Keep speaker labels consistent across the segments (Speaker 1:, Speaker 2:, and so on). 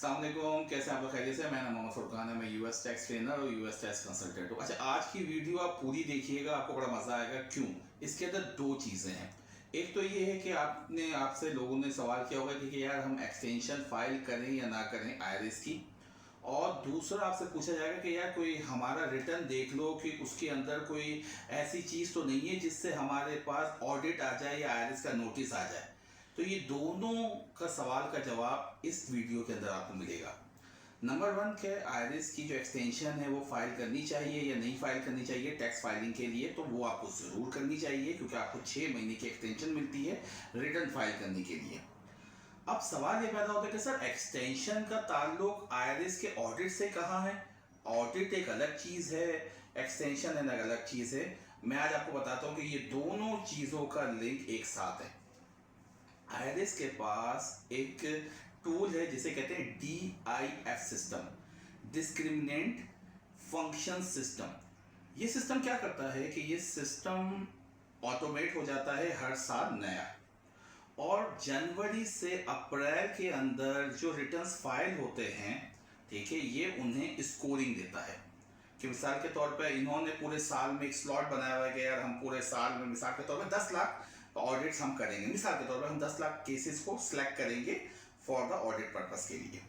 Speaker 1: अस्सलाम वालेकुम, कैसे हैं आप लोग? खैरियत से? मेरा नाम मोहम्मद फुरकान है। मैं यूएस टैक्स ट्रेनर और यूएस टैक्स कंसल्टेंट हूँ। अच्छा, आज की वीडियो आप पूरी देखिएगा, आपको बड़ा मज़ा आएगा। क्यों? इसके अंदर दो चीज़ें हैं। एक तो ये है कि आपसे लोगों ने सवाल किया होगा कि यार हम एक्सटेंशन फाइल करें या ना करें आईआरएस की। और दूसरा आपसे पूछा जाएगा कि यार कोई हमारा रिटर्न देख लो कि उसके अंदर कोई ऐसी चीज़ तो नहीं है जिससे हमारे पास ऑडिट आ जाए या आईआरएस का नोटिस आ जाए। तो ये दोनों का सवाल का जवाब इस वीडियो के अंदर आपको मिलेगा। नंबर वन के आईआरएस की जो एक्सटेंशन है वो फाइल करनी चाहिए या नहीं फाइल करनी चाहिए टैक्स फाइलिंग के लिए, तो वो आपको ज़रूर करनी चाहिए क्योंकि आपको 6 महीने की एक्सटेंशन मिलती है रिटर्न फाइल करने के लिए। अब सवाल ये पैदा होता है कि सर एक्सटेंशन का ताल्लुक आईआरएस के ऑडिट से कहाँ है? ऑडिट एक अलग चीज़ है, एक्सटेंशन एक अलग चीज़ है। मैं आज आपको बताता हूँ कि ये दोनों चीज़ों का लिंक एक साथ है। आईआरएस के पास एक टूल है जिसे कहते हैं DIF system, discriminant function system. ये सिस्टम क्या करता है कि ये सिस्टम ऑटोमेट हो जाता है हर साल नया, और जनवरी से अप्रैल के अंदर जो रिटर्न्स फाइल होते हैं, ठीक है, ये उन्हें स्कोरिंग देता है कि मिसाल के तौर पे इन्होंने पूरे साल में एक स्लॉट बनाया हुआ है कि यार हम पूरे साल में मिसाल के तौर पे 10 लाख ऑडिट्स हम करेंगे। मिसाल के तौर पे हम 10 लाख केसेस को सिलेक्ट करेंगे फॉर द ऑडिट पर्पस के लिए।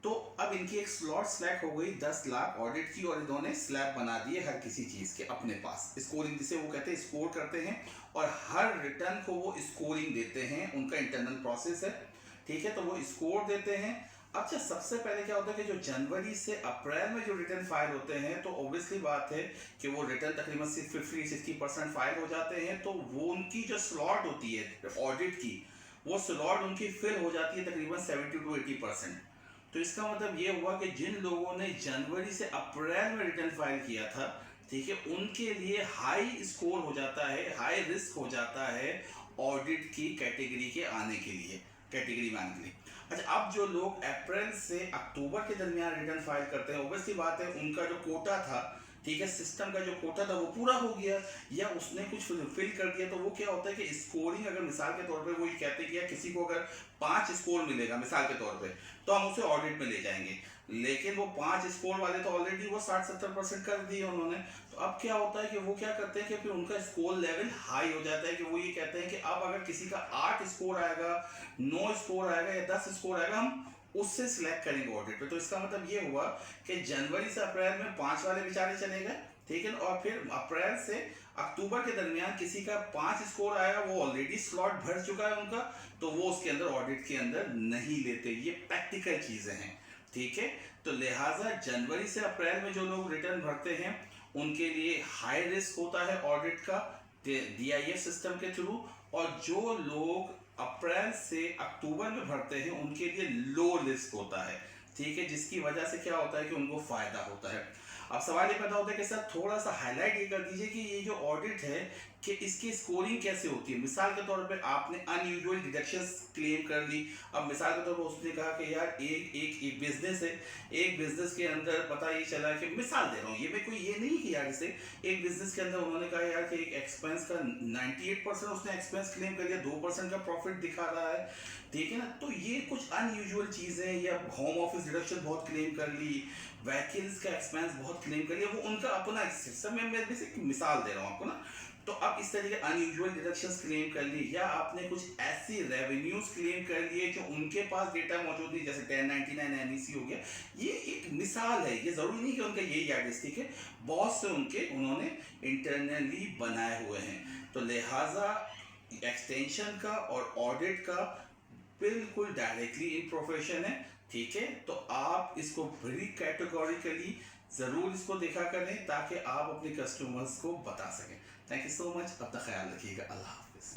Speaker 1: तो अब इनकी एक स्लॉट सिलेक्ट हो गई 10 लाख ऑडिट की, और इन्होंने स्लैब बना दिए हर किसी चीज़ के अपने पास। स्कोरिंग जिसे वो कहते हैं, स्कोर करते हैं और हर रिटर्न को वो स्कोरिंग देते हैं। उनका इंटरनल प्रोसेस है, ठीक है, तो वो स्कोर देते हैं। अच्छा, सबसे पहले क्या होता है कि जो जनवरी से अप्रैल में जो रिटर्न फाइल होते हैं, तो ऑब्वियसली बात है कि वो रिटर्न तकरीबन 50-60% फाइल हो जाते हैं। तो वो उनकी जो स्लॉट होती है ऑडिट की, वो स्लॉट उनकी फिल हो जाती है तकरीबन 70-80%। तो इसका मतलब ये हुआ कि जिन लोगों ने जनवरी से अप्रैल में रिटर्न फाइल किया था, ठीक है, उनके लिए हाई स्कोर हो जाता है, हाई रिस्क हो जाता है ऑडिट की कैटेगरी के आने के लिए, कैटेगरी में आने के लिए। अच्छा, अब जो लोग अप्रैल से अक्टूबर के दरमियान रिटर्न फाइल करते हैं, ऑब्वियसली बात है उनका जो कोटा था, ठीक है, सिस्टम का जो कोटा था वो पूरा हो गया या उसने कुछ फिल कर दिया। तो वो क्या होता है कि स्कोरिंग, अगर मिसाल के तौर पे वो ये कहते हैं कि किसी को अगर 5 स्कोर मिलेगा मिसाल के तौर पे, तो हम उसे ऑडिट में ले जाएंगे। लेकिन वो 5 स्कोर वाले तो ऑलरेडी वो 60-70% कर दिए उन्होंने। तो अब क्या होता है कि वो क्या करते हैं कि फिर उनका स्कोर लेवल हाई हो जाता है कि वो ये कहते हैं कि अब अगर किसी का 8 स्कोर आएगा, 9 स्कोर आएगा या 10 स्कोर आएगा, हम उससे सिलेक्ट करेंगे ऑडिट पे। तो इसका मतलब ये हुआ कि जनवरी से अप्रैल में 5 वाले बेचारे चले गए, ठीक है, और फिर अप्रैल से अक्टूबर के दरमियान किसी का 5 स्कोर आएगा, वो ऑलरेडी स्लॉट भर चुका है उनका, तो वो उसके अंदर ऑडिट के अंदर नहीं लेते। ये प्रैक्टिकल चीजें हैं, ठीक है। तो लिहाजा जनवरी से अप्रैल में जो लोग रिटर्न भरते हैं उनके लिए हाई रिस्क होता है ऑडिट का DIF सिस्टम के थ्रू, और जो लोग अप्रैल से अक्टूबर में भरते हैं उनके लिए लो रिस्क होता है, ठीक है, जिसकी वजह से क्या होता है कि उनको फायदा होता है। अब सवाल ये पैदा होता है कि सर थोड़ा सा हाईलाइट ये कर दीजिए कि ये जो ऑडिट है कि इसकी स्कोरिंग कैसे होती है। मिसाल के तौर पे आपने अनयूजुअल डिडक्शंस क्लेम कर ली। अब मिसाल के तौर पर उसने कहा कि यार एक बिजनेस है, एक बिजनेस के अंदर पता ये चला कि, मिसाल दे रहा हूँ, ये मैं कोई ये नहीं कि यार इसे, एक बिजनेस के अंदर उन्होंने कहा यार कि एक एक्सपेंस का 98% उसने एक्सपेंस क्लेम कर लिया, 2% का प्रॉफिट दिखा रहा है, ठीक है ना। तो ये कुछ अनयूजुअल चीज़ें, या होम ऑफिस डिडक्शन बहुत क्लेम कर ली, वैकेंस का एक्सपेंस बहुत क्लेम कर लिया, वो उनका अपना सिस्टम है। मैं बेसिक मिसाल दे रहा हूँ आपको ना। तो अब इस तरीके अनयूजुअल डिडक्शंस क्लेम कर ली, या आपने कुछ ऐसी रेवेन्यूज क्लेम कर लिए जो उनके पास डेटा मौजूद नहीं, जैसे 1099 NEC हो गया। ये एक मिसाल है, ये जरूरी नहीं कि उनका यही यार्डस्टिक है, बहुत से उनके उन्होंने इंटरनली बनाए हुए हैं। तो लिहाजा एक्सटेंशन का और ऑडिट का बिल्कुल डायरेक्टली इन प्रोफेशन है, ठीक है। तो आप इसको बड़ी कैटेगोरिकली ज़रूर इसको देखा करें ताकि आप अपने कस्टमर्स को बता सकें। थैंक यू सो मच, अपना ख्याल रखिएगा। अल्लाह हाफिज़।